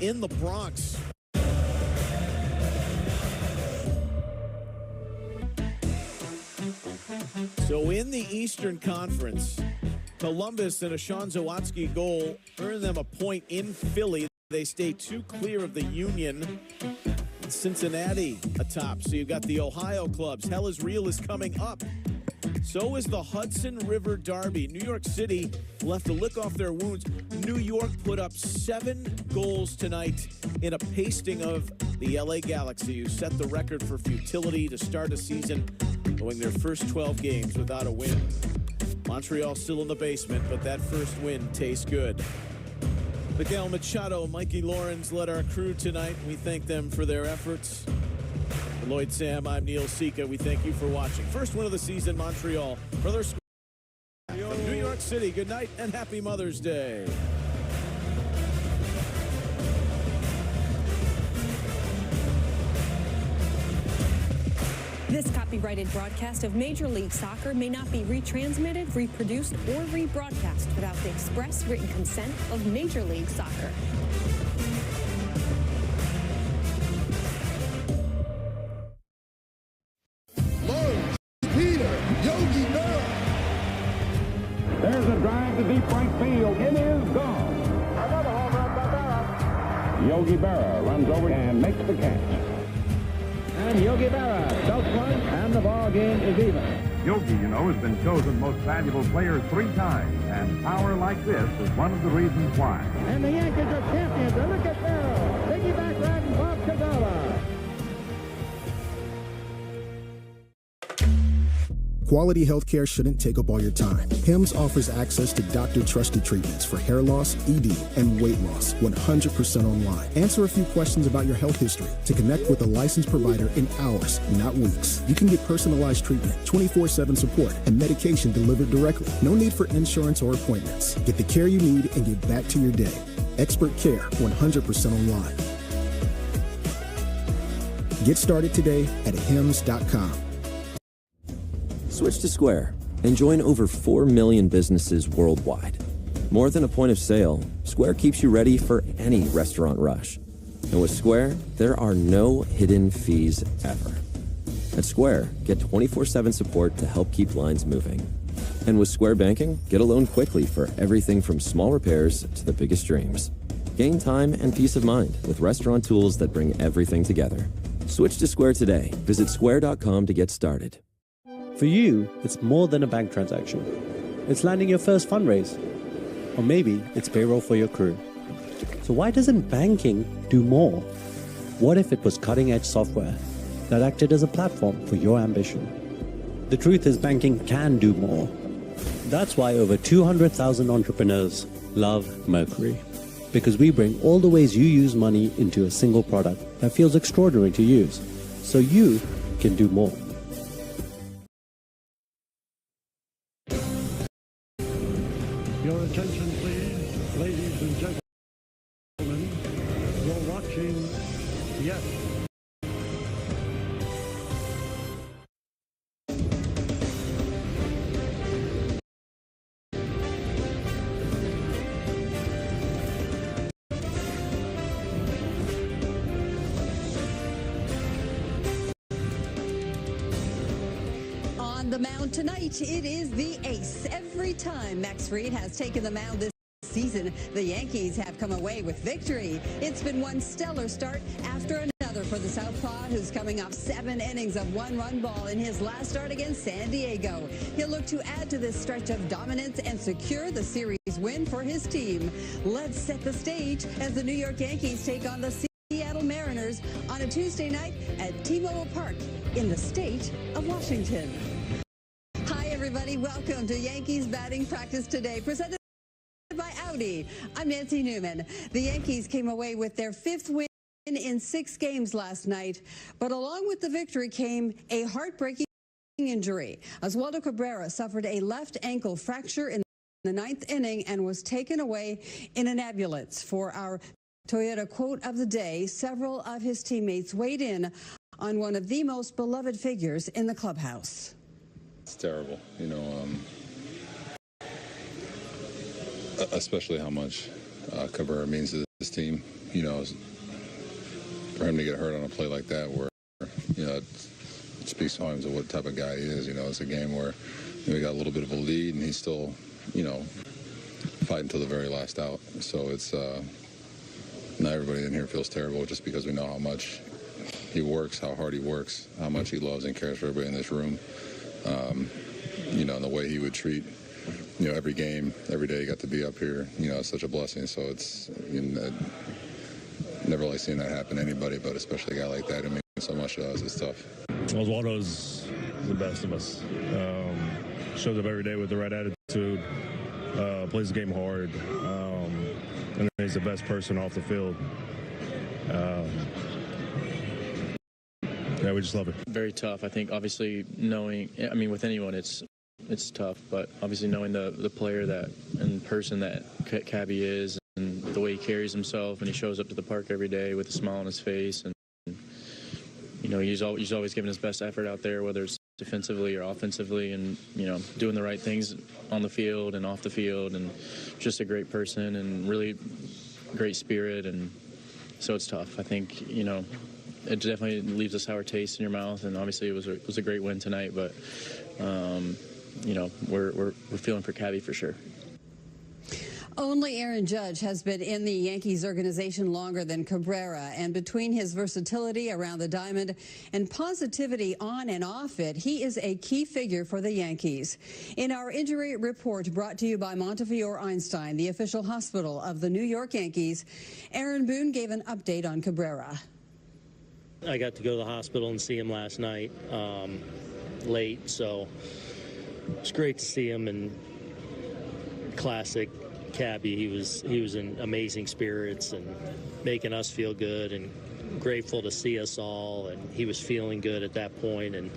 in the Bronx. So in the Eastern Conference, Columbus and a Sean Zawatsky goal earned them a point in Philly. They stay 2 clear of the Union. Cincinnati atop. So you've got the Ohio clubs. Hell is Real is coming up. So is the Hudson River Derby. New York City will have to lick off their wounds. New York put up 7 goals tonight in a pasting of the LA Galaxy, who set the record for futility to start a season, going their first 12 games without a win. Montreal still in the basement, but that first win tastes good. Miguel Machado, Mikey Lawrence led our crew tonight. We thank them for their efforts. For Lloyd Sam, I'm Neil Sika. We thank you for watching. First win of the season, Montreal. Brother from New York City, good night and happy Mother's Day. This copyrighted broadcast of Major League Soccer may not be retransmitted, reproduced, or rebroadcast without the express written consent of Major League Soccer. Yogi Berra. There's a drive to deep right field. It is gone. Another home run by Berra. Yogi Berra runs over and makes the catch. And Yogi Berra belts one, and the ball game is even. Yogi, you know, has been chosen most valuable player 3 times, and power like this is one of the reasons why. And the Yankees are champions. And look at Berra. Piggyback riding Bob Cagala. Quality healthcare shouldn't take up all your time. HIMS offers access to doctor-trusted treatments for hair loss, ED, and weight loss 100% online. Answer a few questions about your health history to connect with a licensed provider in hours, not weeks. You can get personalized treatment, 24/7 support, and medication delivered directly. No need for insurance or appointments. Get the care you need and get back to your day. Expert care 100% online. Get started today at HIMS.com. Switch to Square and join over 4 million businesses worldwide. More than a point of sale, Square keeps you ready for any restaurant rush. And with Square, there are no hidden fees ever. At Square, get 24/7 support to help keep lines moving. And with Square Banking, get a loan quickly for everything from small repairs to the biggest dreams. Gain time and peace of mind with restaurant tools that bring everything together. Switch to Square today. Visit square.com to get started. For you, it's more than a bank transaction. It's landing your first fundraise. Or maybe it's payroll for your crew. So why doesn't banking do more? What if it was cutting-edge software that acted as a platform for your ambition? The truth is banking can do more. That's why over 200,000 entrepreneurs love Mercury. Because we bring all the ways you use money into a single product that feels extraordinary to use. So you can do more. Your attention, please, ladies and gentlemen. You're watching Yes. On the mound tonight, it is the ace. Every time Max Fried has taken the mound this season, the Yankees have come away with victory. It's been one stellar start after another for the Southpaw, who's coming off 7 innings of 1-run ball in his last start against San Diego. He'll look to add to this stretch of dominance and secure the series win for his team. Let's set the stage as the New York Yankees take on the Seattle Mariners on a Tuesday night at T-Mobile Park in the state of Washington. Hi, everybody. Welcome to Yankees batting practice today, presented by Audi. I'm Nancy Newman. The Yankees came away with their 5th win in 6 games last night, but along with the victory came a heartbreaking injury. Oswaldo Cabrera suffered a left ankle fracture in the 9th inning and was taken away in an ambulance. For our Toyota quote of the day, several of his teammates weighed in on one of the most beloved figures in the clubhouse. It's terrible, you know, especially how much Cabrera means to this team. You know, for him to get hurt on a play like that, where it speaks volumes of what type of guy he is. You know, it's a game where we got a little bit of a lead, and he's still, fighting until the very last out. So it's not everybody in here feels terrible just because we know how much he works, how hard he works, how much he loves and cares for everybody in this room. And the way he would treat, every game, every day he got to be up here, it's such a blessing. So it's never like seeing that happen to anybody, but especially a guy like that. It means so much to us. It's tough. Oswaldo's the best of us. Shows up every day with the right attitude, plays the game hard, and he's the best person off the field. Yeah, we just love it. Very tough. I think obviously with anyone it's tough, but obviously knowing the player that and person that Cabby is and the way he carries himself and he shows up to the park every day with a smile on his face and he's always giving his best effort out there, whether it's defensively or offensively, and doing the right things on the field and off the field, and just a great person and really great spirit, and so it's tough. I think it definitely leaves a sour taste in your mouth, and obviously it was a great win tonight, but we're feeling for Cabby for sure. Only Aaron Judge has been in the Yankees organization longer than Cabrera, and between his versatility around the diamond and positivity on and off it, he is a key figure for the Yankees. In our injury report brought to you by Montefiore Einstein, the official hospital of the New York Yankees, Aaron Boone gave an update on Cabrera. I got to go to the hospital and see him last night late, so it's great to see him. And classic Cabby, he was in amazing spirits and making us feel good and grateful to see us all, and he was feeling good at that point. And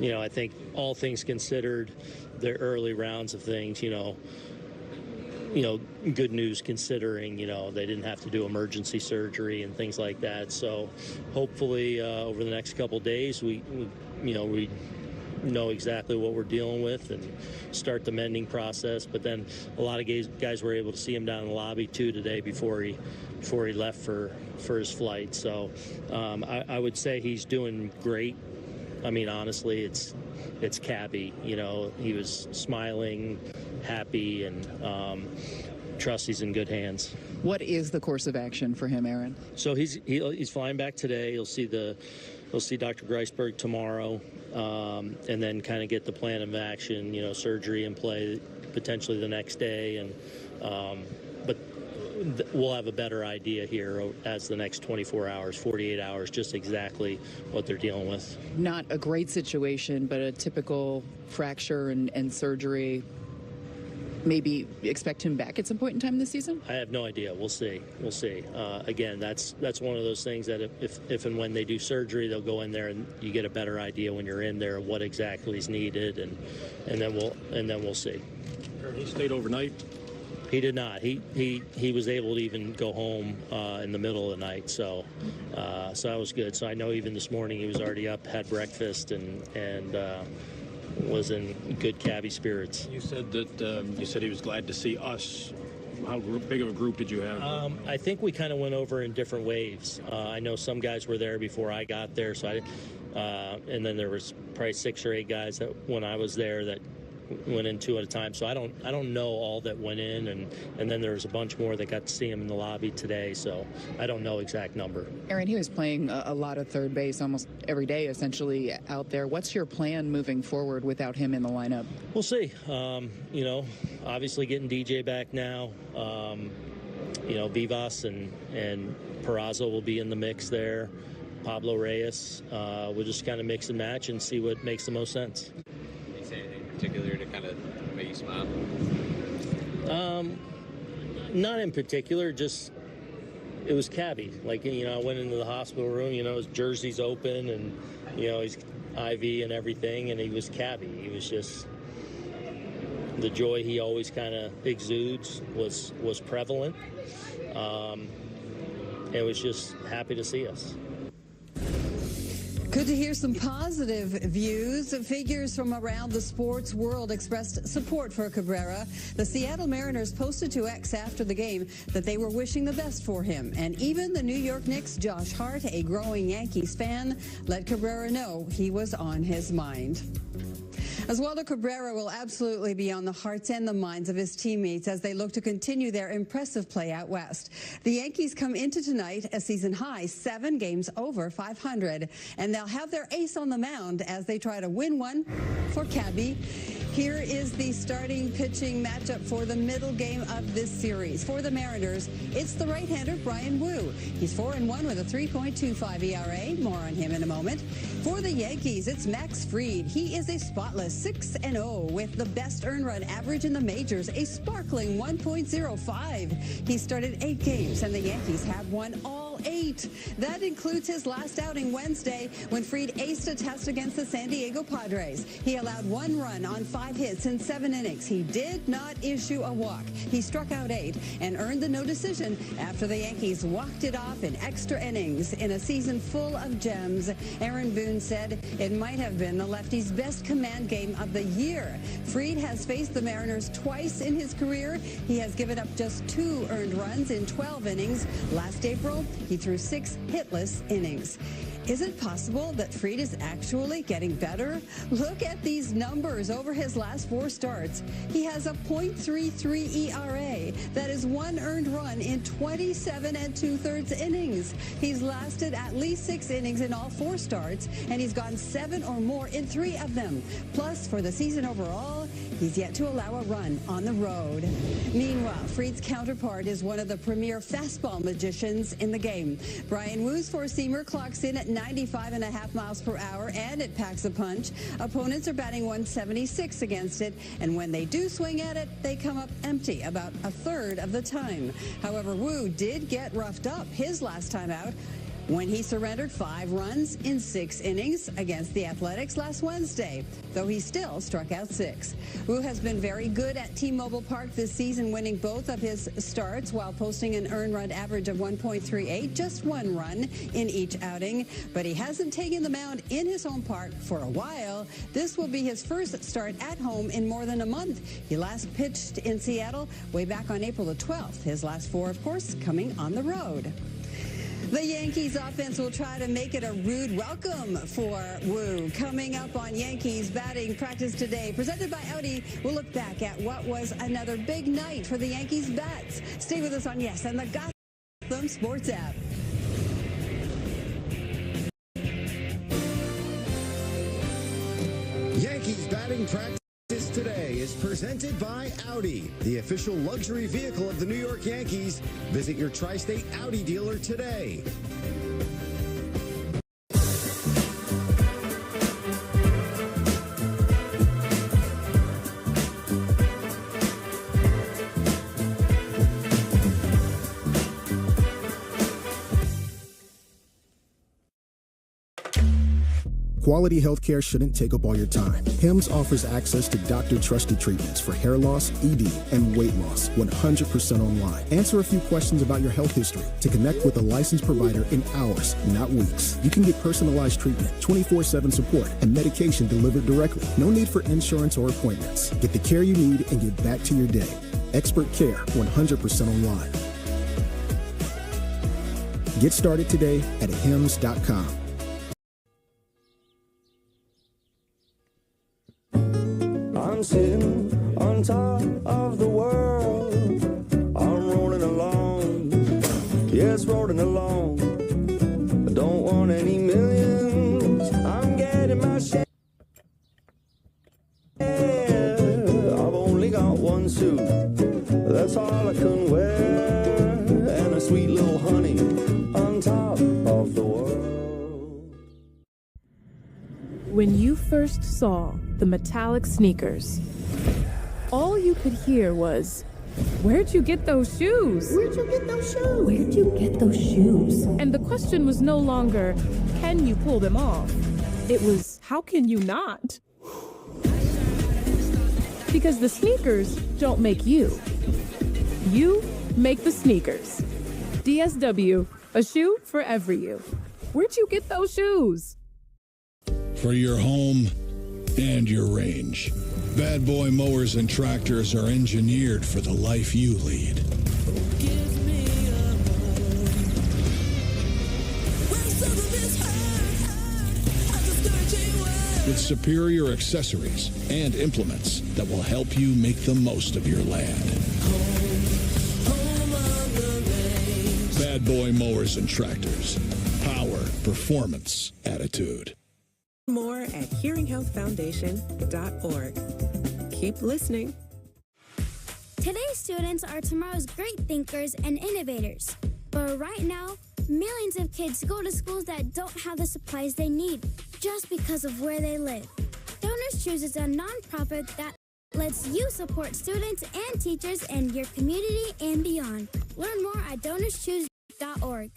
I think all things considered, the early rounds of things, good news considering, they didn't have to do emergency surgery and things like that. So hopefully over the next couple days, we know exactly what we're dealing with and start the mending process. But then a lot of guys were able to see him down in the lobby too today before he left for his flight. So I would say he's doing great. I mean, honestly, it's Cabby. He was smiling, happy, and trust he's in good hands. What is the course of action for him, Aaron? So he's flying back today. He'll see Dr. Greisberg tomorrow, and then kind of get the plan of action. Surgery in play potentially the next day, and but we'll have a better idea here as the next 24 hours, 48 hours, just exactly what they're dealing with. Not a great situation, but a typical fracture and surgery. Maybe expect him back at some point in time this season? I have no idea. We'll see. Again, that's one of those things that if and when they do surgery, they'll go in there and you get a better idea when you're in there of what exactly is needed, and then we'll see. He stayed overnight. He did not. He was able to even go home in the middle of the night, so that was good. So I know even this morning he was already up, had breakfast, and was in good Cabby spirits. You said that he was glad to see us. How big of a group did you have? I think we kind of went over in different waves. I know some guys were there before I got there, so and then there was probably 6 or 8 guys that when I was there that went in 2 at a time. So I don't know all that went in, and then there was a bunch more that got to see him in the lobby today. So I don't know exact number. Aaron, he was playing a lot of third base almost every day, essentially out there. What's your plan moving forward without him in the lineup? We'll see. Obviously getting DJ back now. Vivas and Peraza will be in the mix there. Pablo Reyes. We'll just kind of mix and match and see what makes the most sense. Particular to kind of make you smile? Not in particular, just it was Cabby. Like, I went into the hospital room, his jersey's open and, he's IV and everything, and he was Cabby. He was just, the joy he always kind of exudes was prevalent. And was just happy to see us. Good to hear some positive views. Figures from around the sports world expressed support for Cabrera. The Seattle Mariners posted to X after the game that they were wishing the best for him. And even the New York Knicks' Josh Hart, a growing Yankees fan, let Cabrera know he was on his mind. Oswaldo Cabrera will absolutely be on the hearts and the minds of his teammates as they look to continue their impressive play out west. The Yankees come into tonight a season high 7 games over 500, and they'll have their ace on the mound as they try to win one for Cabby. Here is the starting pitching matchup for the middle game of this series. For the Mariners, it's the right-hander Bryan Woo. He's 4-1 with a 3.25 ERA. More on him in a moment. For the Yankees, it's Max Fried. He is a spotless 6-0 with the best earned run average in the majors, a sparkling 1.05. He started 8 games, and the Yankees have won all 8. That includes his last outing Wednesday when Fried aced a test against the San Diego Padres. He allowed 1 run on 5 hits in 7 innings. He did not issue a walk. He struck out 8 and earned the no decision after the Yankees walked it off in extra innings in a season full of gems. Aaron Boone said it might have been the lefty's best command game of the year. Fried has faced the Mariners twice in his career. He has given up just 2 earned runs in 12 innings. Last April, he threw 6 hitless innings. Is it possible that Fried is actually getting better? Look at these numbers over his last 4 starts. He has a .33 ERA. That is 1 earned run in 27 2/3 innings. He's lasted at least 6 innings in all 4 starts, and he's gone 7 or more in 3 of them. Plus, for the season overall, he's yet to allow a run on the road. Meanwhile, Fried's counterpart is one of the premier fastball magicians in the game. Bryan Woo's four-seamer clocks in at 95.5 miles per hour, and it packs a punch. Opponents are batting 176 against it, and when they do swing at it, they come up empty about a third of the time. However, Woo did get roughed up his last time out when he surrendered 5 runs in 6 innings against the Athletics last Wednesday, though he still struck out 6. Woo has been very good at T-Mobile Park this season, winning both of his starts while posting an earned run average of 1.38, just 1 run in each outing. But he hasn't taken the mound in his home park for a while. This will be his first start at home in more than a month. He last pitched in Seattle way back on April the 12th. His last 4, of course, coming on the road. The Yankees offense will try to make it a rude welcome for Woo. Coming up on Yankees batting practice today, presented by Audi, we'll look back at what was another big night for the Yankees bats. Stay with us on Yes and the Gotham Sports app. Yankees batting practice today is presented by Audi, the official luxury vehicle of the New York Yankees. Visit your tri-state Audi dealer today. Quality healthcare shouldn't take up all your time. HIMS offers access to doctor-trusted treatments for hair loss, ED, and weight loss 100% online. Answer a few questions about your health history to connect with a licensed provider in hours, not weeks. You can get personalized treatment, 24/7 support, and medication delivered directly. No need for insurance or appointments. Get the care you need and get back to your day. Expert care 100% online. Get started today at hims.com. I'm sitting on top of the world. I'm rolling along. Yes, rolling along. I don't want any millions. I'm getting my share. I've only got 1 suit. That's all I can wear. And a sweet little honey on top of the world. When you first saw the metallic sneakers, all you could hear was, "Where'd you get those shoes? Where'd you get those shoes? Where'd you get those shoes?" And the question was no longer, can you pull them off? It was, how can you not? Because the sneakers don't make you. You make the sneakers. DSW, a shoe for every you. Where'd you get those shoes? For your home and your range, Bad Boy Mowers and Tractors are engineered for the life you lead. With superior accessories and implements that will help you make the most of your land. Bad Boy Mowers and Tractors. Power, performance, attitude. More at hearinghealthfoundation.org. Keep listening. Today's students are tomorrow's great thinkers and innovators. But right now, millions of kids go to schools that don't have the supplies they need just because of where they live. Donors Choose is a nonprofit that lets you support students and teachers in your community and beyond. Learn more at donorschoose.org.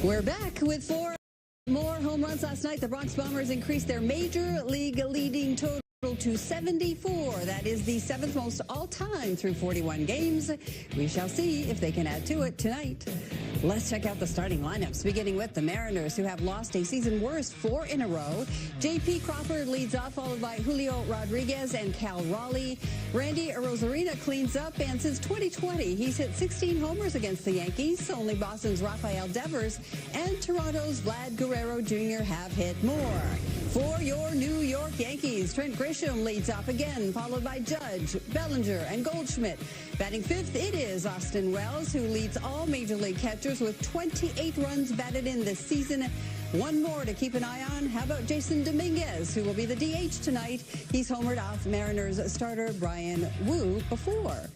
We're back with 4 more home runs last night. The Bronx Bombers increased their major league leading total to 74. That is the 7th most all-time through 41 games. We shall see if they can add to it tonight. Let's check out the starting lineups, beginning with the Mariners, who have lost a season worst 4 in a row. J.P. Crawford leads off, followed by Julio Rodriguez and Cal Raleigh. Randy Arozarena cleans up, and since 2020, he's hit 16 homers against the Yankees. Only Boston's Rafael Devers and Toronto's Vlad Guerrero Jr. have hit more. For your New York Yankees, Trent Grisham leads off again, followed by Judge, Bellinger, and Goldschmidt. Batting 5th, it is Austin Wells, who leads all Major League catchers with 28 runs batted in this season. One more to keep an eye on. How about Jason Dominguez, who will be the DH tonight? He's homered off Mariners starter Brian Wu before.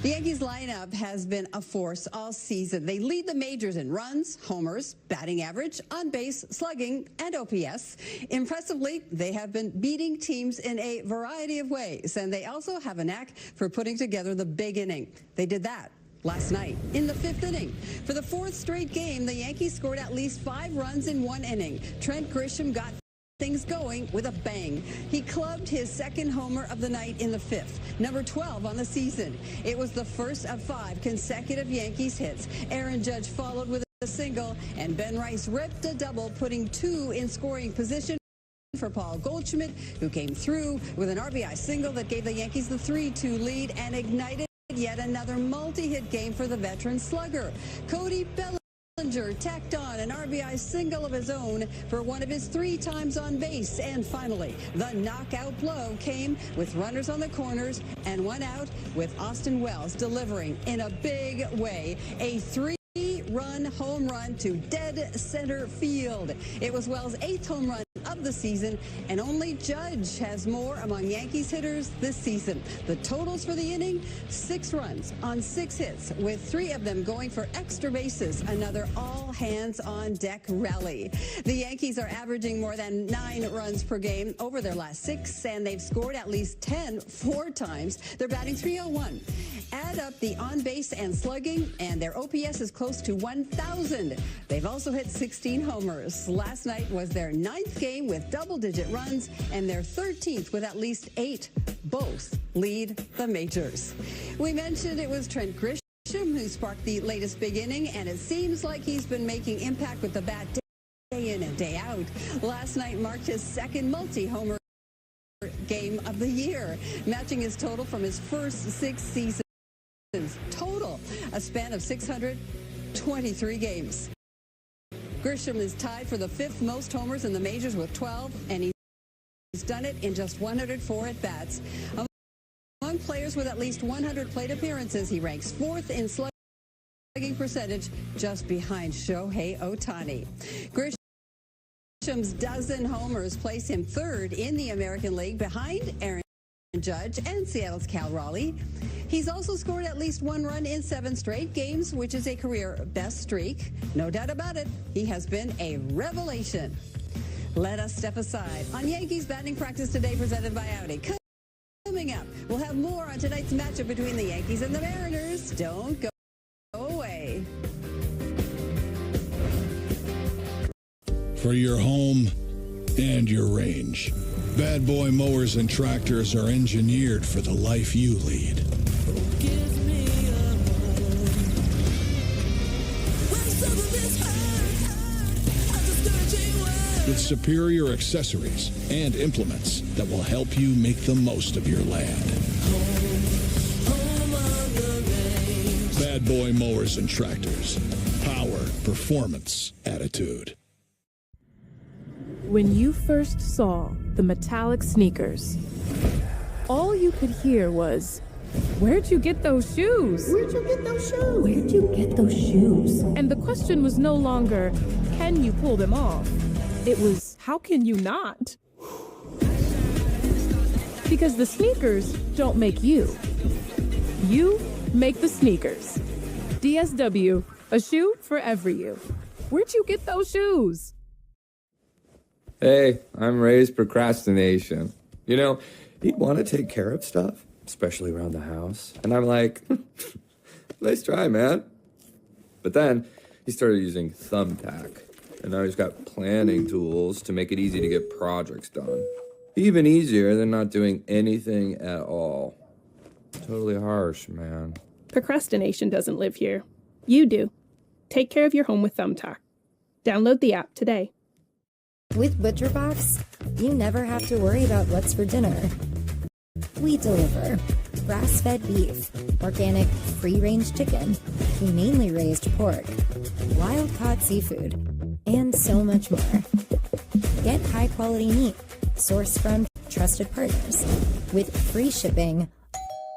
The Yankees lineup has been a force all season. They lead the majors in runs, homers, batting average, on base, slugging, and OPS. Impressively, they have been beating teams in a variety of ways, and they also have a knack for putting together the big inning. They did that last night in the 5th inning. For the 4th straight game, the Yankees scored at least 5 runs in 1 inning. Trent Grisham got things going with a bang. He clubbed his 2nd homer of the night in the 5th, number 12 on the season. It was the first of 5 consecutive Yankees hits. Aaron Judge followed with a single, and Ben Rice ripped a double, putting 2 in scoring position for Paul Goldschmidt, who came through with an RBI single that gave the Yankees the 3-2 lead and ignited yet another multi-hit game for the veteran slugger. Cody Bellinger tacked on an RBI single of his own for one of his 3 times on base. And finally, the knockout blow came with runners on the corners and 1 out, with Austin Wells delivering in a big way a 3-run home run to dead center field. It was Wells' 8th home run of the season, and only Judge has more among Yankees hitters this season. The totals for the inning: 6 runs on 6 hits, with 3 of them going for extra bases. Another all-hands-on-deck rally. The Yankees are averaging more than 9 runs per game over their last 6, and they've scored at least 10 4 times. They're batting .301. Add up the on-base and slugging, and their OPS is close to 1,000. They've also hit 16 homers. Last night was their 9th game with double-digit runs, and their 13th with at least 8. Both lead the majors. We mentioned it was Trent Grisham who sparked the latest big inning, and it seems like he's been making impact with the bat day in and day out. Last night marked his 2nd multi-homer game of the year, matching his total from his first 6 seasons. Total, a span of 623 games. Grisham is tied for the 5th most homers in the majors with 12, and he's done it in just 104 at-bats. Among players with at least 100 plate appearances, he ranks 4th in slugging percentage, just behind Shohei Ohtani. Grisham's dozen homers place him 3rd in the American League, behind Aaron Judge and Seattle's Cal Raleigh. He's also scored at least 1 run in 7 straight games, which is a career best streak. No doubt about it, he has been a revelation. Let us step aside on Yankees batting practice today, presented by Audi. Coming up, we'll have more on tonight's matchup between the Yankees and the Mariners. Don't go away. For your home and your range, Bad Boy Mowers and Tractors are engineered for the life you lead. with superior accessories and implements that will help you make the most of your land. Bad Boy Mowers and Tractors. Power, performance, attitude. When you first saw the metallic sneakers, all you could hear was, "Where'd you get those shoes? Where'd you get those shoes? Where'd you get those shoes?" And the question was no longer, can you pull them off? It was, how can you not? Because the sneakers don't make you. You make the sneakers. DSW, a shoe for every you. Where'd you get those shoes? Hey, I'm Ray's procrastination. You know, he'd want to take care of stuff, especially around the house. And I'm like, nice try, man. But then he started using Thumbtack. And now he's got planning tools to make it easy to get projects done. Even easier than not doing anything at all. Totally harsh, man. Procrastination doesn't live here. You do. Take care of your home with Thumbtack. Download the app today. With ButcherBox, you never have to worry about what's for dinner. We deliver grass-fed beef, organic free-range chicken, humanely raised pork, wild-caught seafood, and so much more. Get high-quality meat sourced from trusted partners with free shipping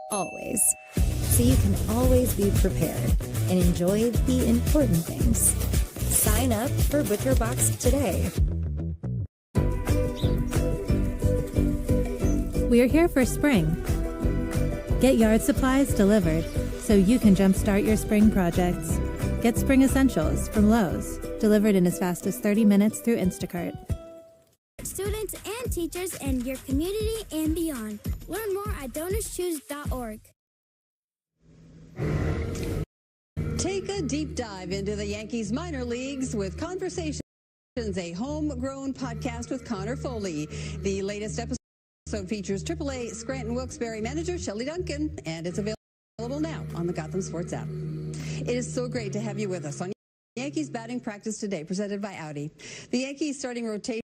always, so you can always be prepared and enjoy the important things. Sign up for ButcherBox today. We're here for spring. Get yard supplies delivered so you can jumpstart your spring projects. Get spring essentials from Lowe's, delivered in as fast as 30 minutes through Instacart. Students and teachers in your community and beyond. Learn more at donorschoose.org. Take a deep dive into the Yankees minor leagues with Conversations, a homegrown podcast with Connor Foley. The latest episode features AAA Scranton Wilkes-Barre manager Shelley Duncan, and it's available now on the Gotham Sports app. It is so great to have you with us on Yankees Batting Practice Today, presented by Audi. The Yankees starting rotation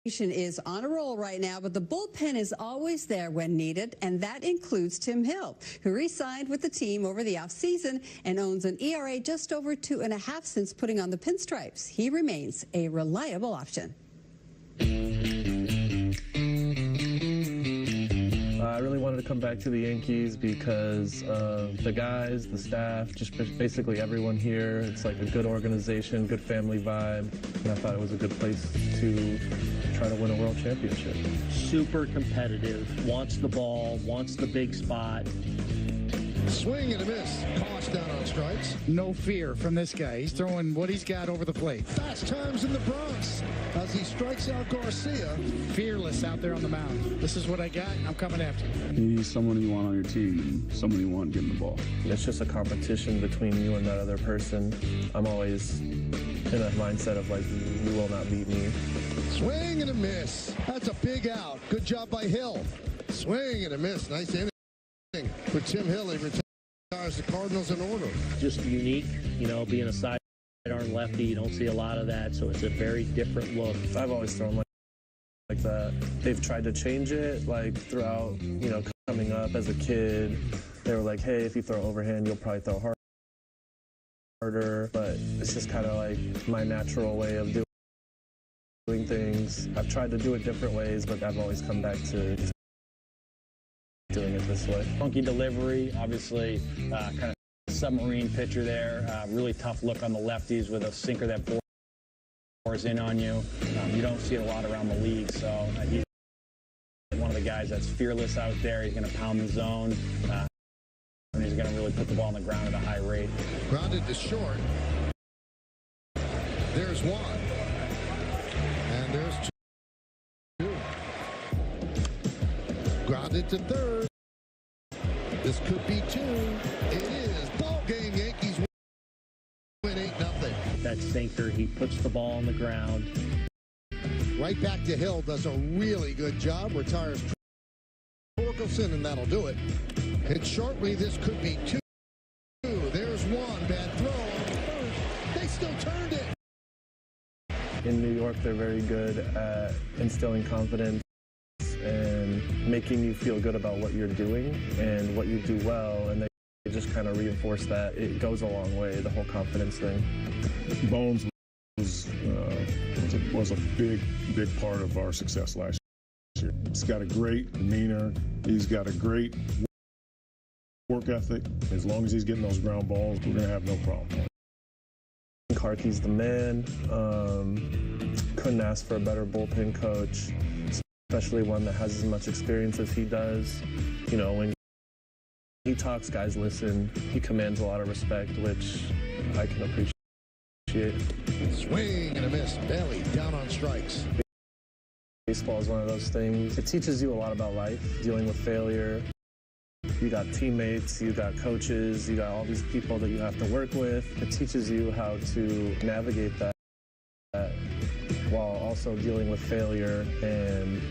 is on a roll right now, but the bullpen is always there when needed, and that includes Tim Hill, who re-signed with the team over the offseason and owns an ERA just over 2.5 since putting on the pinstripes. He remains a reliable option. I really wanted to come back to the Yankees because the guys, the staff, just basically everyone here. It's like a good organization, good family vibe, and I thought it was a good place to try to win a world championship. Super competitive, wants the ball, wants the big spot. Swing and a miss. Cost down on strikes. No fear from this guy. He's throwing what he's got over the plate. Fast times in the Bronx as he strikes out Garcia. Fearless out there on the mound. This is what I got. I'm coming after you. He's someone you want on your team and someone you want getting the ball. It's just a competition between you and that other person. I'm always in a mindset of like, you will not beat me. Swing and a miss. That's a big out. Good job by Hill. Swing and a miss. Nice inning for Tim Hill. He retires the Cardinals in order. Just unique, you know, being a sidearm lefty, you don't see a lot of that, so it's a very different look. I've always thrown like that. They've tried to change it, like throughout, you know, coming up as a kid. They were like, hey, if you throw overhand, you'll probably throw harder, but it's just kind of like my natural way of doing things. I've tried to do it different ways, but I've always come back to doing it this way. Funky delivery, obviously, kind of submarine pitcher there. Really tough look on the lefties with a sinker that bores in on you. You don't see it a lot around the league, so he's one of the guys that's fearless out there. He's going to pound the zone, and he's going to really put the ball on the ground at a high rate. Grounded to short. There's one. And there's two. Grounded to third. This could be two. It is. Ball game. Yankees win 8-0. That sinker, he puts the ball on the ground. Right back to Hill. Does a really good job. Retires Torkelson, and that'll do it. And shortly, this could be two. There's one. Bad throw on the first. They still turned it. In New York, they're very good at instilling confidence and making you feel good about what you're doing and what you do well, and they just kind of reinforce that. It goes a long way, the whole confidence thing. Bones was a big part of our success last year. He's got a great demeanor. He's got a great work ethic. As long as he's getting those ground balls, we're going to have no problem. McCarthy's the man. Couldn't ask for a better bullpen coach, especially one that has as much experience as he does. You know, when he talks, guys listen. He commands a lot of respect, which I can appreciate. Swing and a miss. Bailey down on strikes. Baseball is one of those things. It teaches you a lot about life, dealing with failure. You got teammates, you got coaches, you got all these people that you have to work with. It teaches you how to navigate that while also dealing with failure and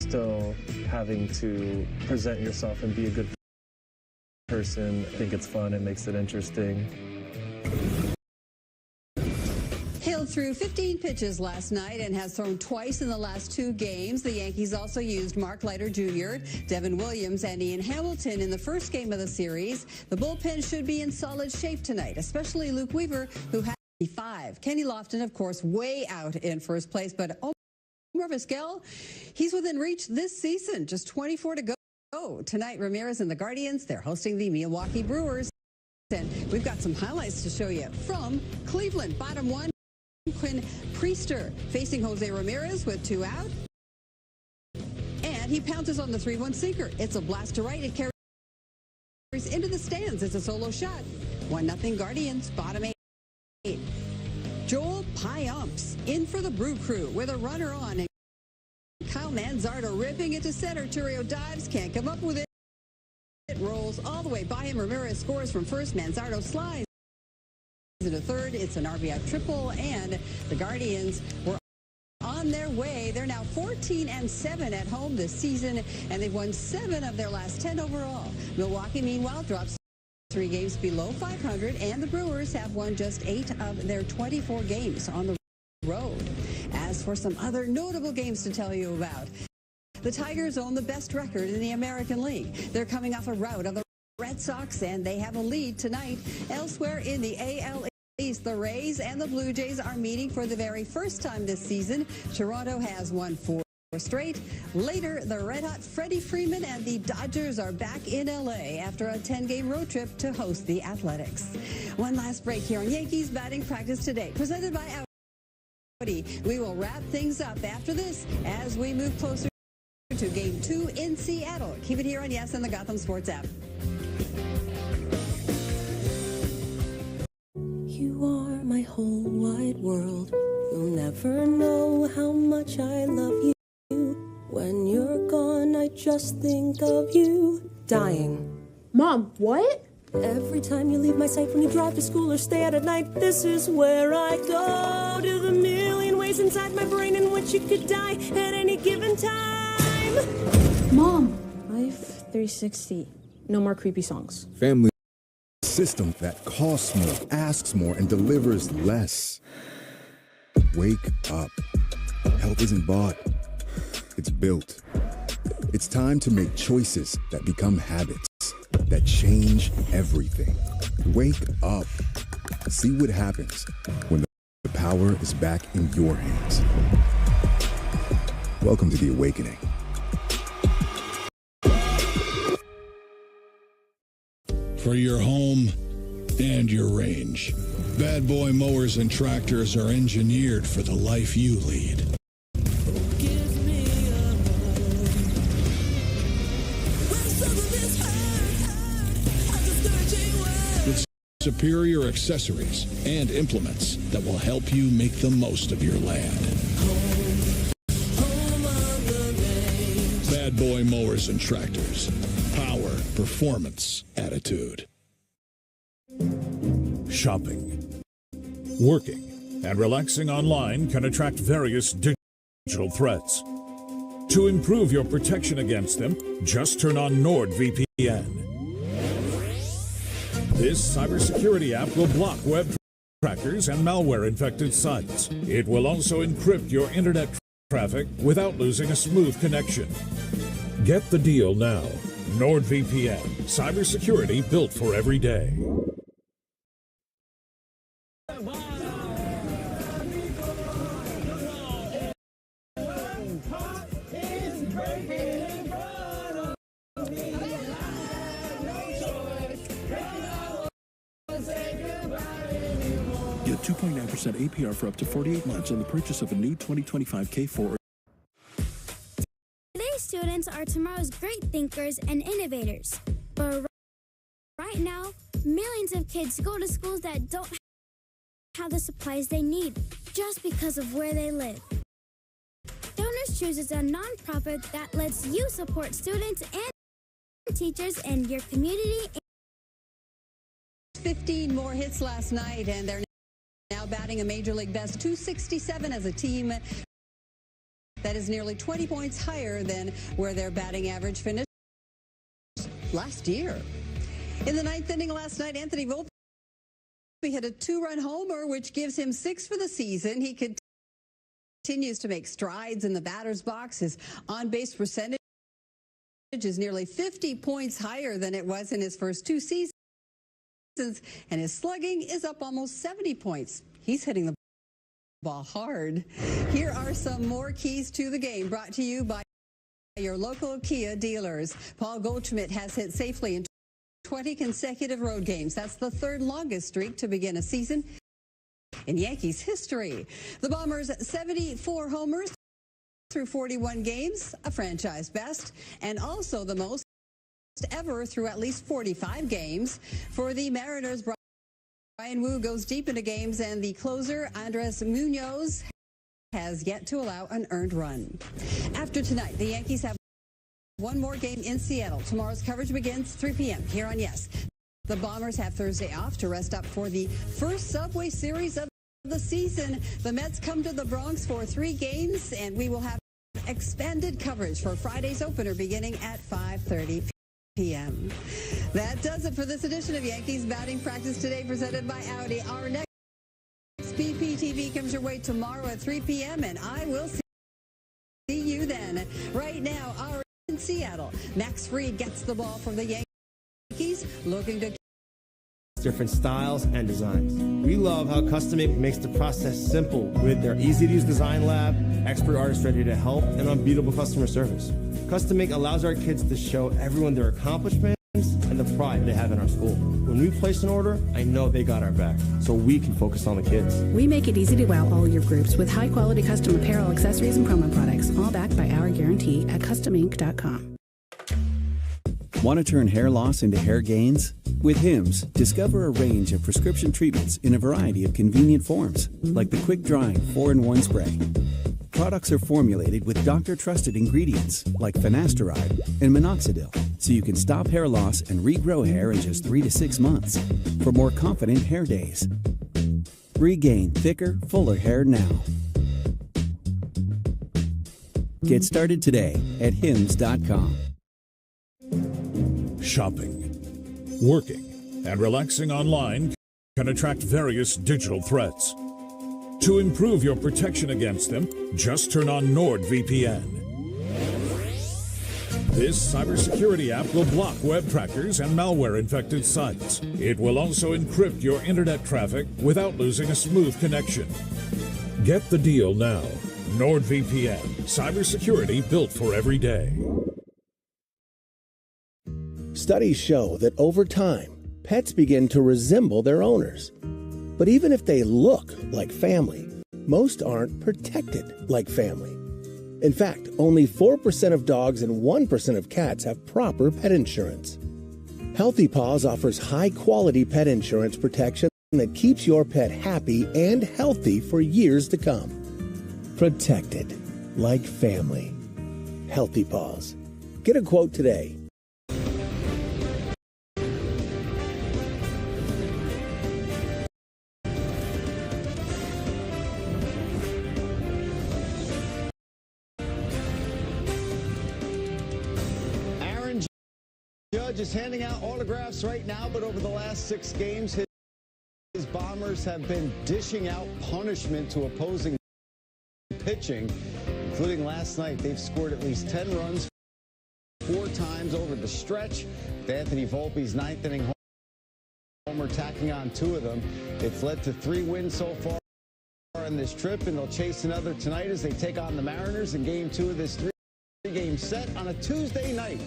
still having to present yourself and be a good person. I think it's fun. It makes it interesting. Hill threw 15 pitches last night and has thrown twice in the last 2 games. The Yankees also used Mark Leiter Jr., Devin Williams, and Ian Hamilton in the first game of the series. The bullpen should be in solid shape tonight, especially Luke Weaver, who had 5. Kenny Lofton, of course, way out in first place, but Omar Vizquel, he's within reach this season, just 24 to go. Tonight, Ramirez and the Guardians, they're hosting the Milwaukee Brewers. And we've got some highlights to show you from Cleveland. Bottom 1. Quinn Priester facing Jose Ramirez with 2 out. And he pounces on the 3-1 sinker. It's a blast to right. It carries into the stands. It's a solo shot. 1-0 Guardians. Bottom 8. Joel Payamps in for the Brew Crew with a runner on. And Kyle Manzardo ripping it to center. Turio dives. Can't come up with it. It rolls all the way by him. Ramirez scores from first. Manzardo slides into third. It's an RBI triple, and the Guardians were on their way. They're now 14-7 at home this season, and they've won 7 of their last 10 overall. Milwaukee, meanwhile, drops 3 games below 500, and the Brewers have won just 8 of their 24 games on the road. As for some other notable games to tell you about, the Tigers own the best record in the American League. They're coming off a rout of the Red Sox, and they have a lead tonight. Elsewhere in the AL East, the Rays and the Blue Jays are meeting for the very first time this season. Toronto has won 4 straight. Later, the red-hot Freddie Freeman and the Dodgers are back in L.A. after a 10-game road trip to host the Athletics. One last break here on Yankees batting practice today, presented by Audi. We will wrap things up after this as we move closer to Game 2 in Seattle. Keep it here on Yes and the Gotham Sports app. You are my whole wide world. You'll never know how much I love you. When you're gone, I just think of you. Dying. Mom, what? Every time you leave my sight, when you drive to school or stay out at night, this is where I go. To the million ways inside my brain in which you could die at any given time. Mom. Life 360. No more creepy songs. Family system that costs more, asks more, and delivers less. Wake up. Health isn't bought. It's built. It's time to make choices that become habits, that change everything. Wake up. See what happens when the power is back in your hands. Welcome to The Awakening. For your home and your range, Bad Boy Mowers and Tractors are engineered for the life you lead. With superior accessories and implements that will help you make the most of your land. Bad Boy Mowers and Tractors. Power, performance, attitude. Shopping, working, and relaxing online can attract various digital threats. To improve your protection against them, just turn on NordVPN. This cybersecurity app will block web trackers and malware-infected sites. It will also encrypt your internet traffic without losing a smooth connection. Get the deal now. NordVPN, cybersecurity built for every day. Get 2.9% APR for up to 48 months on the purchase of a new 2025 K4. Today's students are tomorrow's great thinkers and innovators. But right now, millions of kids go to schools that don't have the supplies they need just because of where they live. Donors Choose is a nonprofit that lets you support students and teachers in your community. 15 more hits last night, and they're now batting a Major League best 267 as a team. That is nearly 20 points higher than where their batting average finished last year. In the ninth inning last night, Anthony Volpe hit a 2-run homer, which gives him 6 for the season. He continues to make strides in the batter's box. His on-base percentage is nearly 50 points higher than it was in his first 2 seasons, and his slugging is up almost 70 points. He's hitting the ball hard. Here are some more keys to the game, brought to you by your local Kia dealers. Paul Goldschmidt has hit safely in 20 consecutive road games. That's the 3rd longest streak to begin a season in Yankees history. The Bombers' 74 homers through 41 games, a franchise best, and also the most ever through at least 45 games. For the Mariners, Brian Wu goes deep into games, and the closer, Andres Munoz, has yet to allow an earned run. After tonight, the Yankees have one more game in Seattle. Tomorrow's coverage begins 3 p.m. here on Yes. The Bombers have Thursday off to rest up for the first Subway Series of the season. The Mets come to the Bronx for 3 games, and we will have expanded coverage for Friday's opener beginning at 5:30 p.m. That does it for this edition of Yankees Batting Practice Today, presented by Audi. Our next BPTV comes your way tomorrow at 3 p.m., and I will see you then. Right now, our in Seattle, Max Fried gets the ball from the Yankees, looking to different styles and designs. We love how Custom Ink makes the process simple with their easy-to-use design lab, expert artists ready to help, and unbeatable customer service. Custom Ink allows our kids to show everyone their accomplishments and the pride they have in our school. When we place an order, I know they got our back, so we can focus on the kids. We make it easy to wow all your groups with high-quality custom apparel, accessories, and promo products, all backed by our guarantee at customink.com. Want to turn hair loss into hair gains? With Hims, discover a range of prescription treatments in a variety of convenient forms, like the quick-drying 4-in-1 spray. Products are formulated with doctor-trusted ingredients like finasteride and minoxidil, so you can stop hair loss and regrow hair in just 3 to 6 months for more confident hair days. Regain thicker, fuller hair now. Get started today at hims.com. Shopping, working, and relaxing online can attract various digital threats. To improve your protection against them, just turn on NordVPN. This cybersecurity app will block web trackers and malware-infected sites. It will also encrypt your internet traffic without losing a smooth connection. Get the deal now. NordVPN, cybersecurity built for every day. Studies show that over time, pets begin to resemble their owners. But even if they look like family, most aren't protected like family. In fact, only 4% of dogs and 1% of cats have proper pet insurance. Healthy Paws offers high-quality pet insurance protection that keeps your pet happy and healthy for years to come. Protected like family. Healthy Paws. Get a quote today. Judge is handing out autographs right now, but over the last 6 games, his Bombers have been dishing out punishment to opposing pitching, including last night. They've scored at least 10 runs 4 times over the stretch. With Anthony Volpe's 9th inning homer tacking on 2 of them. It's led to 3 wins so far on this trip, and they'll chase another tonight as they take on the Mariners in Game 2 of this 3-game set on a Tuesday night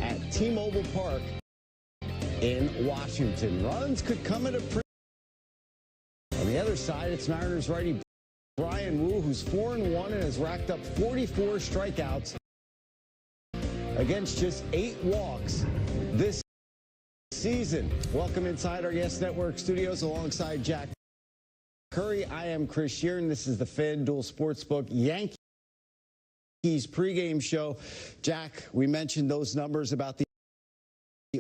at T-Mobile Park in Washington. Runs could come at a premium. On the other side, it's Mariners righty Bryan Woo, who's 4-1 and has racked up 44 strikeouts against just 8 walks this season. Welcome inside our Yes Network studios alongside Jack Curry. I am Chris Sheeran. This is the FanDuel Sportsbook Yankees pregame show. Jack, we mentioned those numbers about the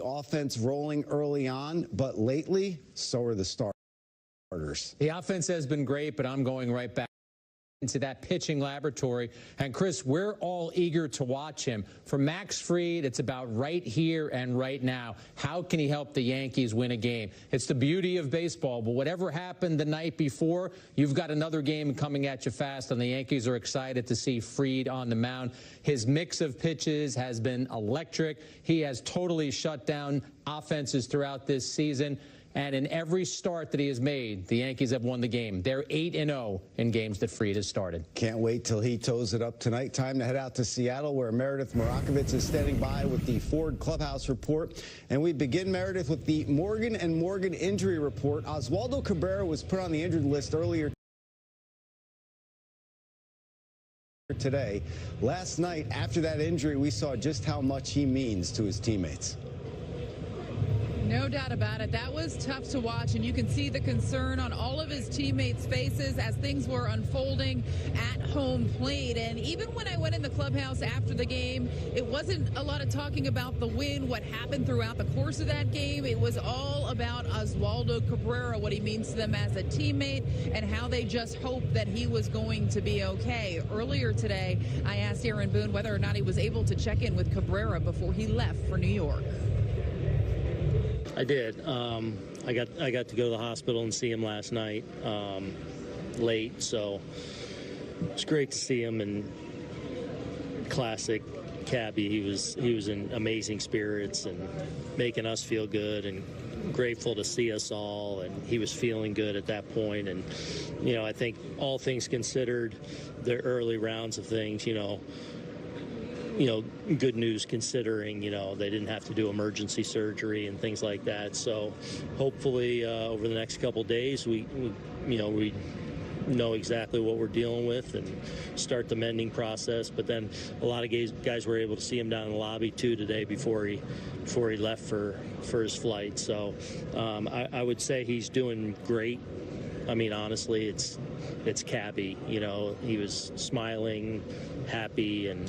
offense rolling early on, but lately, so are the starters. The offense has been great, but I'm going right back into that pitching laboratory. And Chris, we're all eager to watch him. For Max Fried, it's about right here and right now. How can he help the Yankees win a game? It's the beauty of baseball, but whatever happened the night before, you've got another game coming at you fast, and the Yankees are excited to see Fried on the mound. His mix of pitches has been electric. He has totally shut down offenses throughout this season. And in every start that he has made, the Yankees have won the game. They're 8-0 in games that Fried has started. Can't wait till he toes it up tonight. Time to head out to Seattle, where Meredith Marakovitz is standing by with the Ford Clubhouse report. And we begin, Meredith, with the Morgan & Morgan injury report. Oswaldo Cabrera was put on the injured list earlier today. Last night, after that injury, we saw just how much he means to his teammates. No doubt about it. That was tough to watch, and you can see the concern on all of his teammates' faces as things were unfolding at home plate. And even when I went in the clubhouse after the game, it wasn't a lot of talking about the win, what happened throughout the course of that game. It was all about Oswaldo Cabrera, what he means to them as a teammate, and how they just hoped that he was going to be okay. Earlier today, I asked Aaron Boone whether or not he was able to check in with Cabrera before he left for New York. I did. I got to go to the hospital and see him last night late, so it's great to see him. And classic Cabby, he was in amazing spirits and making us feel good and grateful to see us all, and he was feeling good at that point. And I think all things considered, the early rounds of things, good news considering, they didn't have to do emergency surgery and things like that. So hopefully over the next couple of days, we know exactly what we're dealing with and start the mending process. But then a lot of guys were able to see him down in the lobby too today before he left for his flight. So I would say he's doing great. I mean, honestly, it's Cabby. He was smiling, happy, and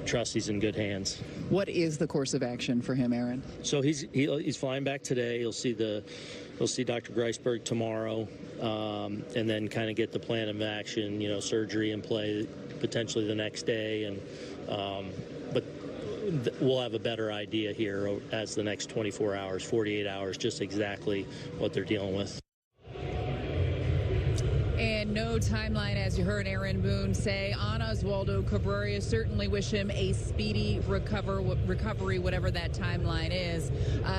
trust he's in good hands. What is the course of action for him, Aaron? So he's flying back today. He'll see Dr. Greisberg tomorrow, and then kind of get the plan of action. Surgery in play potentially the next day, and but we'll have a better idea here as the next 24 hours, 48 hours, just exactly what they're dealing with. And no timeline, as you heard Aaron Boone say, on Oswaldo Cabrera. Certainly wish him a speedy recovery, whatever that timeline is.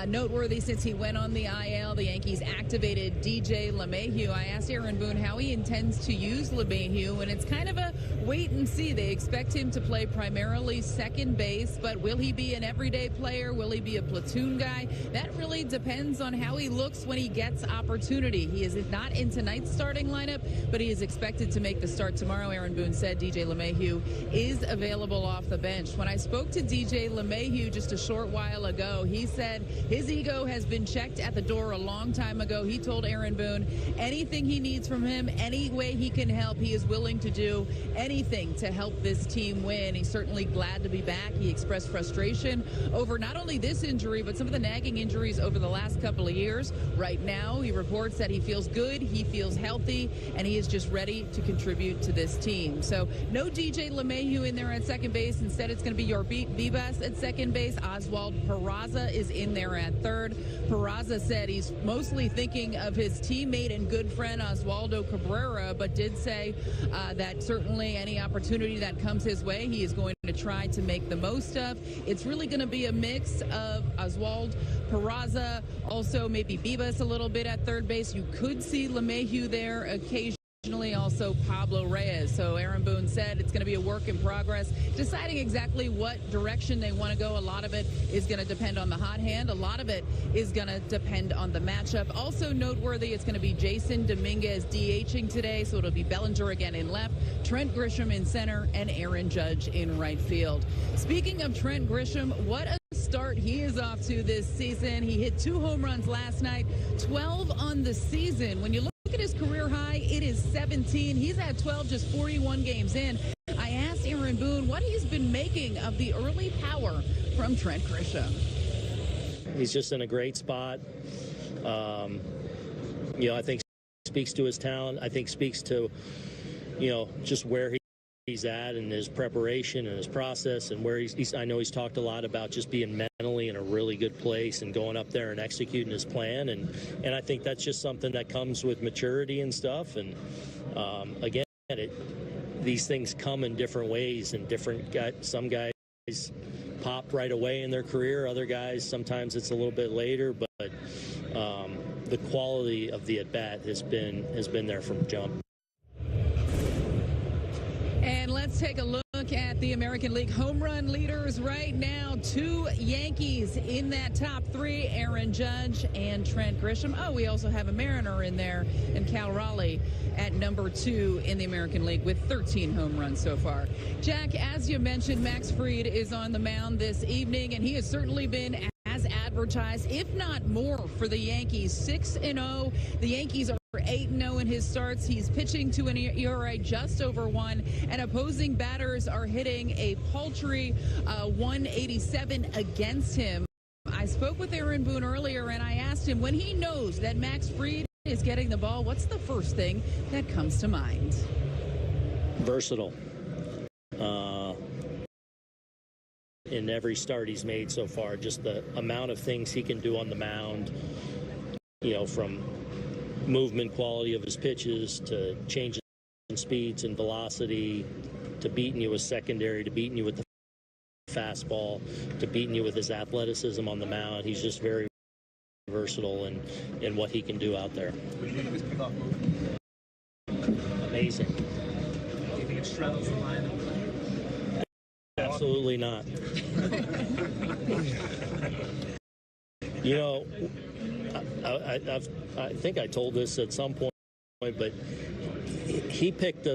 Noteworthy, since he went on the IL, the Yankees activated DJ LeMahieu. I asked Aaron Boone how he intends to use LeMahieu, and it's kind of a wait and see. They expect him to play primarily second base, but will he be an everyday player? Will he be a platoon guy? That really depends on how he looks when he gets opportunity. He is not in tonight's starting lineup, but he is expected to make the start tomorrow. Aaron Boone said DJ LeMahieu is available off the bench. When I spoke to DJ LeMahieu just a short while ago, he said his ego has been checked at the door a long time ago. He told Aaron Boone anything he needs from him, any way he can help, he is willing to do anything to help this team win. He's certainly glad to be back. He expressed frustration over not only this injury, but some of the nagging injuries over the last couple of years. Right now, he reports that he feels good, he feels healthy, and he is just ready to contribute to this team. So no DJ LeMahieu in there at second base. Instead, it's going to be Yorvit Vivas at second base. Oswald Peraza is in there at third. Peraza said he's mostly thinking of his teammate and good friend Oswaldo Cabrera, but did say that certainly any opportunity that comes his way, he is going to try to make the most of. It's really going to be a mix of Oswald Peraza, also maybe Vivas a little bit at third base. You could see LeMahieu there occasionally. Also Pablo Reyes. So Aaron Boone said it's going to be a work in progress, deciding exactly what direction they want to go. A lot of it is going to depend on the hot hand. A lot of it is going to depend on the matchup. Also noteworthy, it's going to be Jason Dominguez DHing today, so it'll be Bellinger again in left, Trent Grisham in center, and Aaron Judge in right field. Speaking of Trent Grisham, what a start he is off to this season. He hit 2 home runs last night, 12 on the season. When you look at his career high, it is 17. He's had 12 just 41 games in. I asked Aaron Boone what he's been making of the early power from Trent Grisham. He's just in a great spot. I think speaks to his talent. I think speaks to, just where he's at and his preparation and his process and where he's I know he's talked a lot about just being mentally in a really good place and going up there and executing his plan, and I think that's just something that comes with maturity and stuff. And again, these things come in different ways, and different guys. Some guys pop right away in their career, other guys sometimes it's a little bit later, but the quality of the at bat has been there from jump. And let's take a look at the American League home run leaders right now. 2 Yankees in that top 3, Aaron Judge and Trent Grisham. Oh, we also have a Mariner in there, and Cal Raleigh at number 2 in the American League with 13 home runs so far. Jack, as you mentioned, Max Fried is on the mound this evening, and he has certainly been as advertised, if not more, for the Yankees. 6-0. The Yankees are 8-0 in his starts. He's pitching to an ERA just over 1, and opposing batters are hitting a paltry 187 against him. I spoke with Aaron Boone earlier, and I asked him, when he knows that Max Fried is getting the ball, what's the first thing that comes to mind? Versatile. In every start he's made so far, just the amount of things he can do on the mound, from movement quality of his pitches to changes in speeds and velocity, to beating you with secondary, to beating you with the fastball, to beating you with his athleticism on the mound. He's just very versatile in what he can do out there. What do you think of his pickoff move? Amazing. Do you think it straddles the line? Absolutely not. I think I told this at some point, but he picked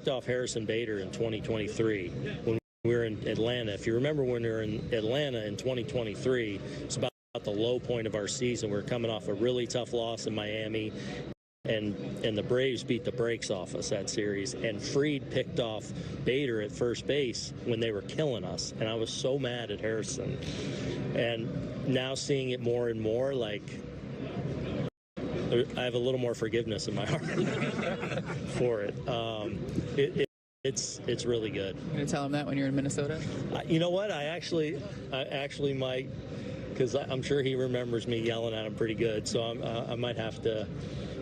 off Harrison Bader in 2023 when we were in Atlanta. If you remember, when we were in Atlanta in 2023, it's about the low point of our season. We were coming off a really tough loss in Miami, and the Braves beat the brakes off us that series, and Fried picked off Bader at first base when they were killing us, and I was so mad at Harrison. And now seeing it more and more, like, I have a little more forgiveness in my heart for it. It's really good. You gonna tell him that when you're in Minnesota? You know what? I actually might, because I'm sure he remembers me yelling at him pretty good. So I might have to.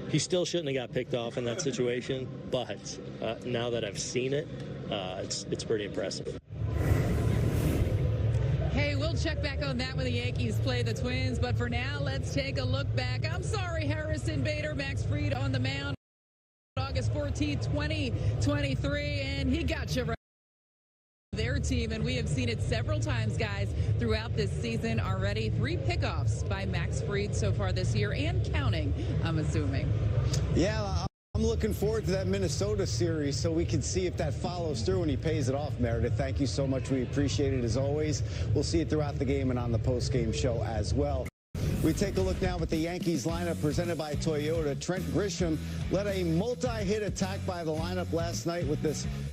He still shouldn't have got picked off in that situation, but now that I've seen it, it's pretty impressive. Hey, we'll check back on that when the Yankees play the Twins, but for now, let's take a look back. I'm sorry, Harrison Bader, Max Fried on the mound, August 14th, 2023, and he got you right. Their team, and we have seen it several times, guys, throughout this season already. 3 pickoffs by Max Fried so far this year, and counting, I'm assuming. Yeah, I'm looking forward to that Minnesota series so we can see if that follows through and he pays it off, Meredith. Thank you so much. We appreciate it as always. We'll see it throughout the game and on the post-game show as well. We take a look now at the Yankees lineup presented by Toyota. Trent Grisham led a multi-hit attack by the lineup last night with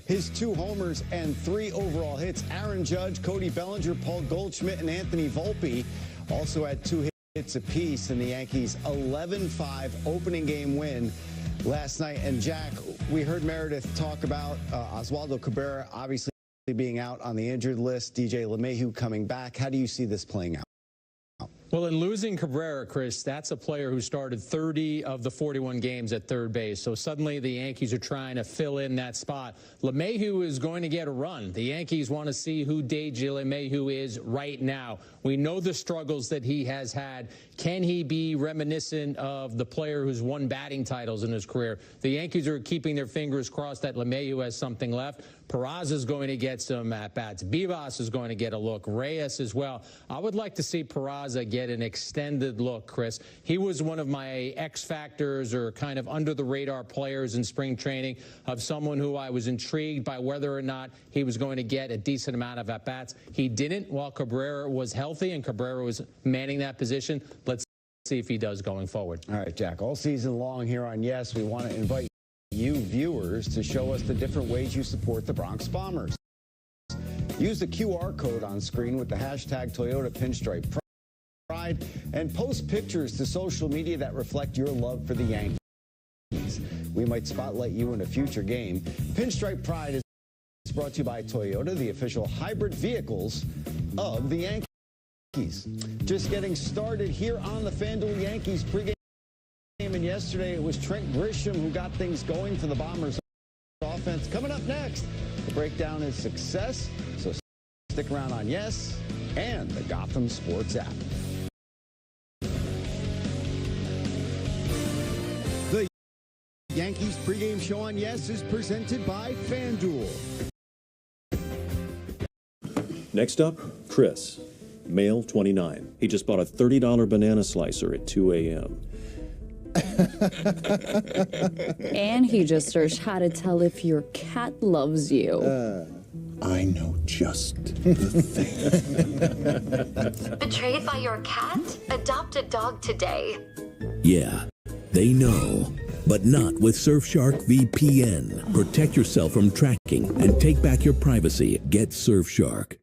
his 2 homers and 3 overall hits. Aaron Judge, Cody Bellinger, Paul Goldschmidt, and Anthony Volpe also had 2 hits apiece in the Yankees' 11-5 opening game win last night. And Jack, we heard Meredith talk about Oswaldo Cabrera obviously being out on the injured list, DJ LeMahieu coming back. How do you see this playing out? Well, in losing Cabrera, Chris, that's a player who started 30 of the 41 games at third base. So suddenly the Yankees are trying to fill in that spot. LeMahieu is going to get a run. The Yankees want to see who DJ LeMahieu is right now. We know the struggles that he has had. Can he be reminiscent of the player who's won batting titles in his career? The Yankees are keeping their fingers crossed that LeMahieu has something left. Peraza is going to get some at-bats. Vivas is going to get a look. Reyes as well. I would like to see Peraza get an extended look, Chris. He was one of my X factors or kind of under-the-radar players in spring training, of someone who I was intrigued by whether or not he was going to get a decent amount of at-bats. He didn't while Cabrera was healthy, and Cabrera was manning that position. Let's see if he does going forward. All right, Jack, all season long here on Yes, we want to invite you viewers to show us the different ways you support the Bronx Bombers. Use the QR code on screen with the hashtag Toyota Pinstripe Pride and post pictures to social media that reflect your love for the Yankees. We might spotlight you in a future game. Pinstripe Pride is brought to you by Toyota, the official hybrid vehicles of the Yankees. Just getting started here on the FanDuel Yankees pregame. And yesterday it was Trent Grisham who got things going for the Bombers offense. Coming up next, the breakdown is success. So stick around on Yes and the Gotham Sports app. The Yankees pregame show on Yes is presented by FanDuel. Next up, Chris, male 29. He just bought a $30 banana slicer at 2 a.m. And he just searched how to tell if your cat loves you. I know just the thing. Betrayed by your cat? Adopt a dog today. Yeah, they know. But not with Surfshark VPN. Protect yourself from tracking and take back your privacy. Get Surfshark.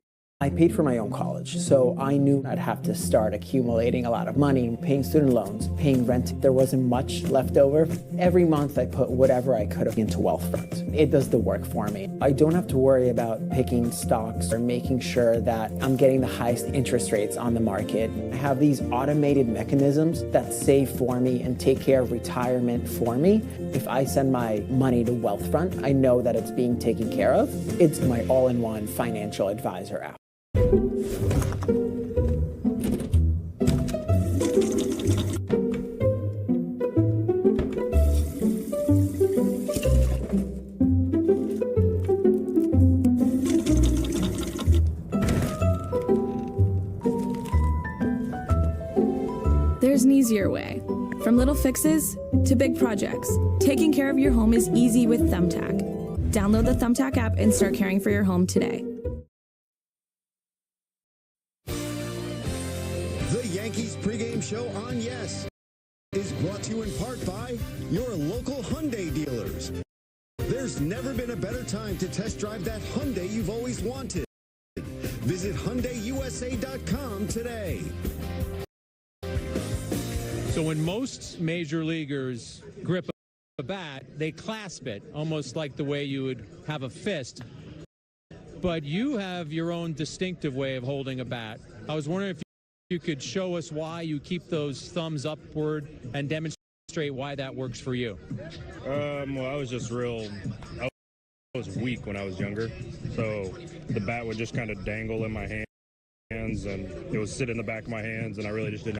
I paid for my own college, so I knew I'd have to start accumulating a lot of money, paying student loans, paying rent. There wasn't much left over. Every month I put whatever I could into Wealthfront. It does the work for me. I don't have to worry about picking stocks or making sure that I'm getting the highest interest rates on the market. I have these automated mechanisms that save for me and take care of retirement for me. If I send my money to Wealthfront, I know that it's being taken care of. It's my all-in-one financial advisor app. There's an easier way. From little fixes to big projects, taking care of your home is easy with Thumbtack. Download the Thumbtack app and start caring for your home today. The Yankees pregame show on Yes is brought to you in part by your local Hyundai dealers. There's never been a better time to test drive that Hyundai you've always wanted. Visit HyundaiUSA.com today. So when most major leaguers grip a bat, they clasp it, almost like the way you would have a fist. But you have your own distinctive way of holding a bat. I was wondering if you could show us why you keep those thumbs upward and demonstrate why that works for you. Well, I was just I was weak when I was younger. So the bat would just kind of dangle in my hands and it would sit in the back of my hands and I really just didn't.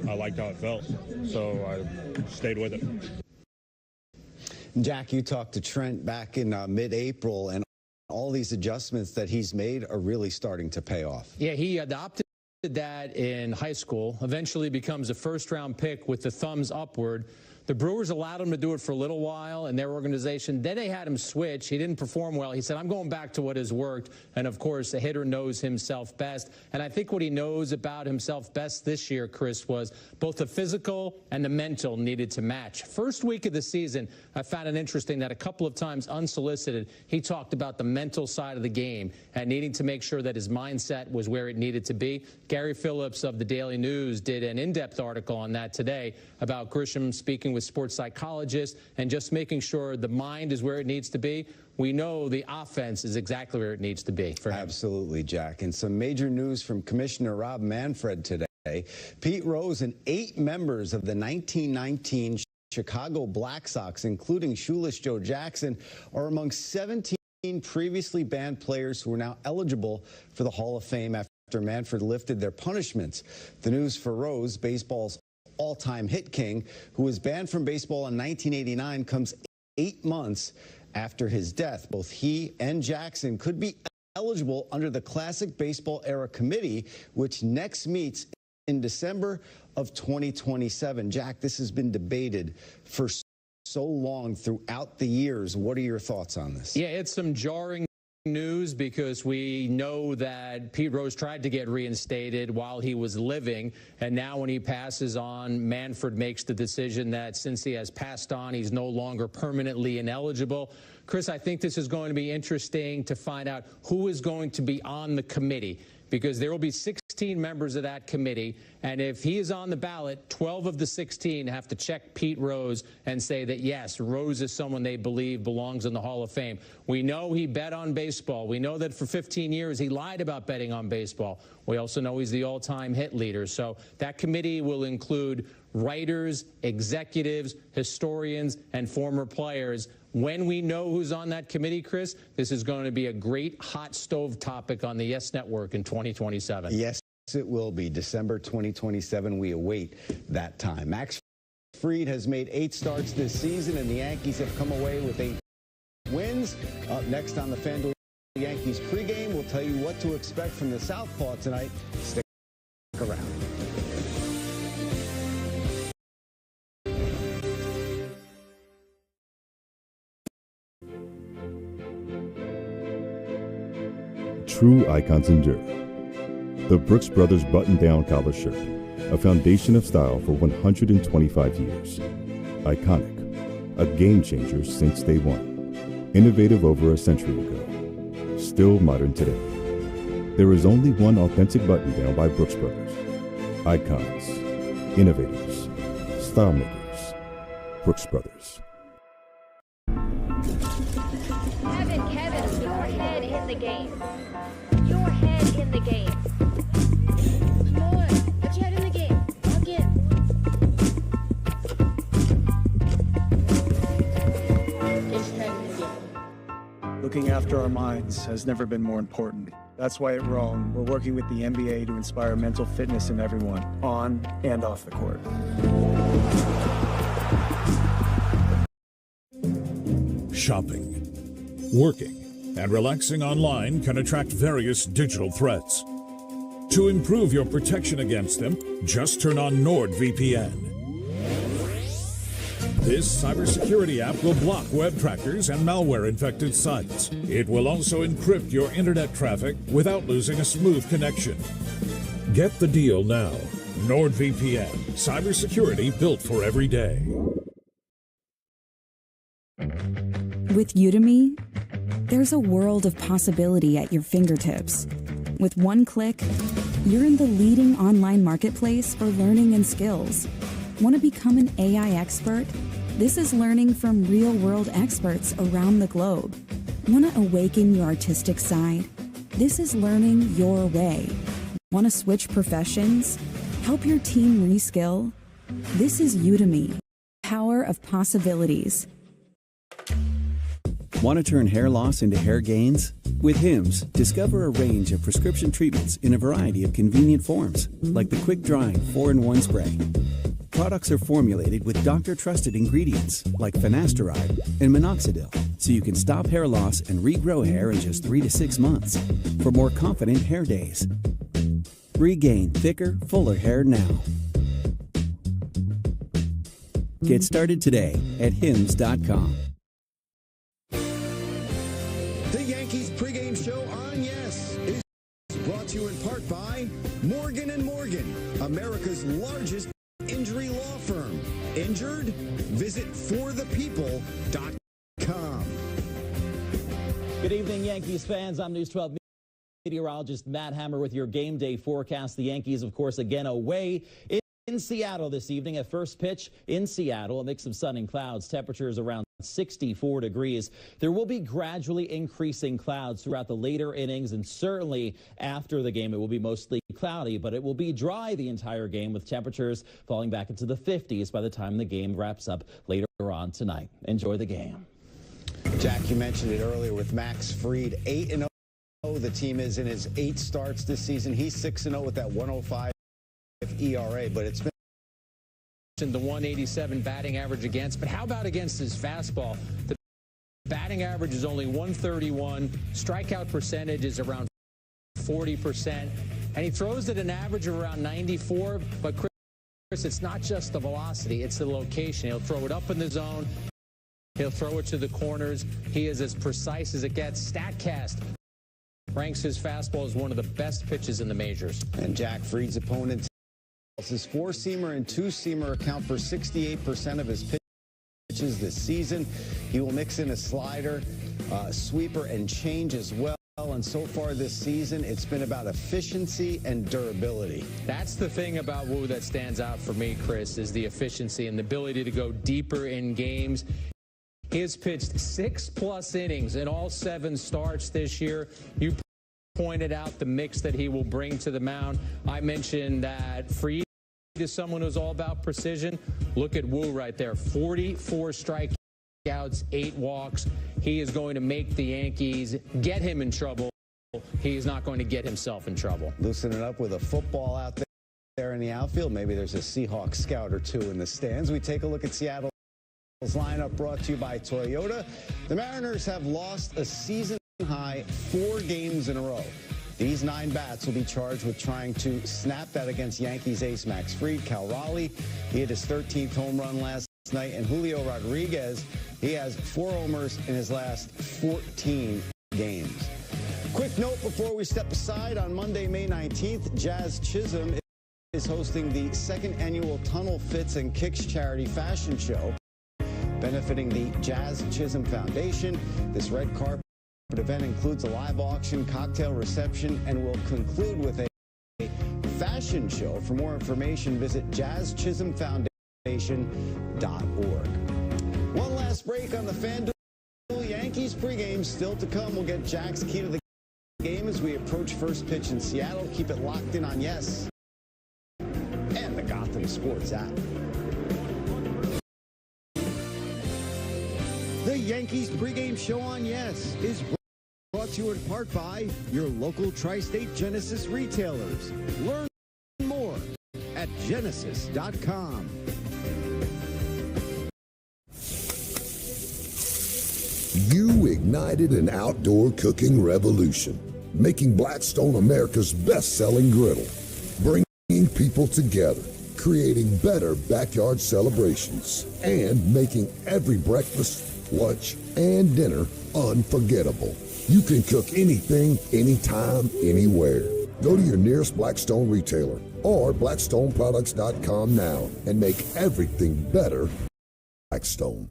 I liked how it felt, so I stayed with it. Jack, you talked to Trent back in mid-April, and all these adjustments that he's made are really starting to pay off. Yeah, he adopted that in high school, eventually becomes a first-round pick with the thumbs upward. The Brewers allowed him to do it for a little while in their organization. Then they had him switch. He didn't perform well. He said, I'm going back to what has worked. And, of course, a hitter knows himself best. And I think what he knows about himself best this year, Chris, was both the physical and the mental needed to match. First week of the season, I found it interesting that a couple of times unsolicited, he talked about the mental side of the game and needing to make sure that his mindset was where it needed to be. Gary Phillips of the Daily News did an in-depth article on that today about Grisham speaking working with sports psychologists and just making sure the mind is where it needs to be, we know the offense is exactly where it needs to be for him. Absolutely, Jack. And some major news from Commissioner Rob Manfred today. Pete Rose and 8 members of the 1919 Chicago Black Sox, including shoeless Joe Jackson, are among 17 previously banned players who are now eligible for the Hall of Fame after Manfred lifted their punishments. The news for Rose, baseball's all-time hit king, who was banned from baseball in 1989, comes 8 months after his death. Both he and Jackson could be eligible under the Classic Baseball Era Committee, which next meets in December of 2027. Jack, this has been debated for so long throughout the years. What are your thoughts on this? Yeah, it's some jarring news because we know that Pete Rose tried to get reinstated while he was living, and now when he passes on, Manfred makes the decision that since he has passed on, he's no longer permanently ineligible. Chris, I think this is going to be interesting to find out who is going to be on the committee, because there will be 16 members of that committee, and if he is on the ballot, 12 of the 16 have to check Pete Rose and say that, yes, Rose is someone they believe belongs in the Hall of Fame. We know he bet on baseball. We know that for 15 years he lied about betting on baseball. We also know he's the all-time hit leader. So that committee will include writers, executives, historians, and former players. When we know who's on that committee, Chris, this is going to be a great hot stove topic on the Yes Network in 2027. Yes, it will be. December 2027, we await that time. Max Fried has made 8 starts this season, and the Yankees have come away with 8 wins. Up next on the FanDuel Yankees pregame, we'll tell you what to expect from the Southpaw tonight. Stick around. True icons endure. The Brooks Brothers button-down collar shirt, a foundation of style for 125 years. Iconic, a game changer since day one. Innovative over a century ago. Still modern today. There is only one authentic button-down by Brooks Brothers. Icons, innovators, style makers. Brooks Brothers. Kevin, your head in the game. Your head in the game. Come on, put your head in the game. Log in. Get your head in the game. Looking after our minds has never been more important. That's why at Rome, we're working with the NBA to inspire mental fitness in everyone, on and off the court. Shopping, working, and relaxing online can attract various digital threats. To improve your protection against them, just turn on NordVPN. This cybersecurity app will block web trackers and malware-infected sites. It will also encrypt your internet traffic without losing a smooth connection. Get the deal now. NordVPN, cybersecurity built for every day. With Udemy, there's a world of possibility at your fingertips. With one click, you're in the leading online marketplace for learning and skills. Want to become an AI expert? This is learning from real-world experts around the globe. Want to awaken your artistic side? This is learning your way. Want to switch professions? Help your team reskill? This is Udemy. Power of possibilities. Want to turn hair loss into hair gains? With Hims, discover a range of prescription treatments in a variety of convenient forms, like the quick-drying 4-in-1 spray. Products are formulated with doctor-trusted ingredients like finasteride and minoxidil, so you can stop hair loss and regrow hair in just 3 to 6 months for more confident hair days. Regain thicker, fuller hair now. Get started today at hims.com. The Yankees pregame show on Yes is brought to you in part by Morgan & Morgan, America's largest injury law firm. Injured? Visit forthepeople.com. Good evening, Yankees fans. I'm News 12 meteorologist Matt Hammer with your game day forecast. The Yankees, of course, again away In Seattle this evening, at first pitch in Seattle, a mix of sun and clouds. Temperatures around 64 degrees. There will be gradually increasing clouds throughout the later innings, and certainly after the game it will be mostly cloudy, but it will be dry the entire game, with temperatures falling back into the 50s by the time the game wraps up later on tonight. Enjoy the game. Jack, you mentioned it earlier with Max Fried, 8-0. The team is in his 8 starts this season. He's 6-0 with that 105 ERA, but it's been the 187 batting average against, but how about against his fastball? The batting average is only 131, strikeout percentage is around 40%, and he throws at an average of around 94. But Chris, it's not just the velocity, it's the location. He'll throw it up in the zone, he'll throw it to the corners. He is as precise as it gets. StatCast ranks his fastball as one of the best pitches in the majors. And Jack Fried's opponent, his 4-seamer and 2-seamer account for 68% of his pitches this season. He will mix in a slider, sweeper, and change as well. And so far this season, it's been about efficiency and durability. That's the thing about Wu that stands out for me, Chris, is the efficiency and the ability to go deeper in games. He has pitched 6+ innings in all 7 starts this year. You pointed out the mix that he will bring to the mound. I mentioned that Fried is someone who's all about precision. Look at Wu right there, 44 strikeouts, 8 walks. He is going to make the Yankees get him in trouble. He is not going to get himself in trouble. Loosen it up with a football out there in the outfield. Maybe there's a Seahawks scout or two in the stands. We take a look at Seattle's lineup, brought to you by Toyota. The Mariners have lost a season-high 4 games in a row. These 9 bats will be charged with trying to snap that against Yankees ace Max Fried. Cal Raleigh, he hit his 13th home run last night. And Julio Rodriguez, he has 4 homers in his last 14 games. Quick note before we step aside, on Monday, May 19th, Jazz Chisholm is hosting the 2nd annual Tunnel Fits and Kicks charity fashion show, benefiting the Jazz Chisholm Foundation. This red carpet event includes a live auction, cocktail reception, and will conclude with a fashion show. For more information, visit jazzchisholmfoundation.org. One last break on the FanDuel Yankees pregame still to come. We'll get Jack's key to the game as we approach first pitch in Seattle. Keep it locked in on Yes and the Gotham Sports app. The Yankees pregame show on Yes is brought to you in part by your local Tri-State Genesis retailers. Learn more at genesis.com. You ignited an outdoor cooking revolution, making Blackstone America's best-selling griddle, bringing people together, creating better backyard celebrations, and making every breakfast, lunch, and dinner unforgettable. You can cook anything, anytime, anywhere. Go to your nearest Blackstone retailer or blackstoneproducts.com now and make everything better. Blackstone.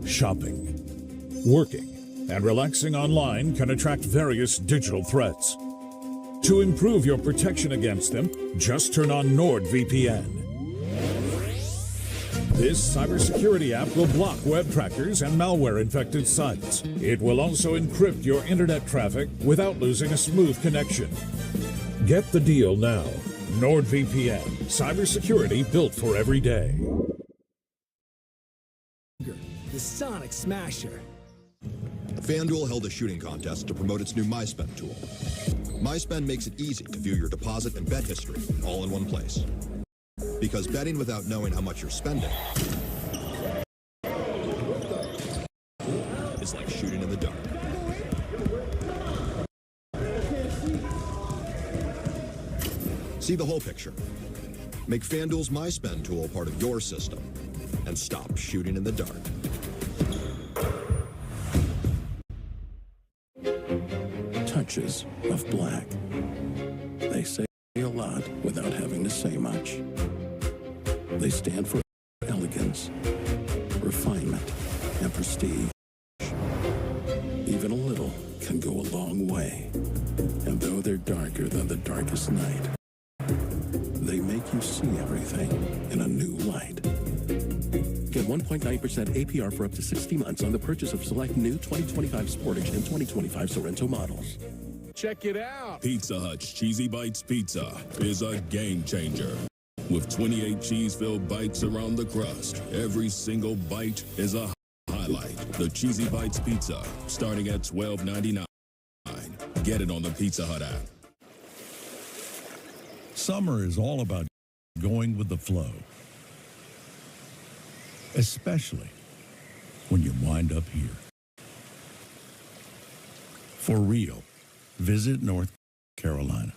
Shopping, working, and relaxing online can attract various digital threats. To improve your protection against them, just turn on NordVPN. This cybersecurity app will block web trackers and malware-infected sites. It will also encrypt your internet traffic without losing a smooth connection. Get the deal now. NordVPN, cybersecurity built for every day. The Sonic Smasher. FanDuel held a shooting contest to promote its new MySpend tool. MySpend makes it easy to view your deposit and bet history all in one place. Because betting without knowing how much you're spending is like shooting in the dark. See the whole picture. Make FanDuel's MySpend tool part of your system and stop shooting in the dark. Touches of black. They say a lot without having to say much. They stand for elegance, refinement, and prestige. Even a little can go a long way. And though they're darker than the darkest night, they make everything in a new light. Get 1.9% APR for up to 60 months on the purchase of select new 2025 Sportage and 2025 Sorrento models. Check it out. Pizza Hut's Cheesy Bites Pizza is a game changer. With 28 cheese-filled bites around the crust, every single bite is a highlight. The Cheesy Bites Pizza, starting at $12.99. Get it on the Pizza Hut app. Summer is all about going with the flow, especially when you wind up here. For real, visit North Carolina.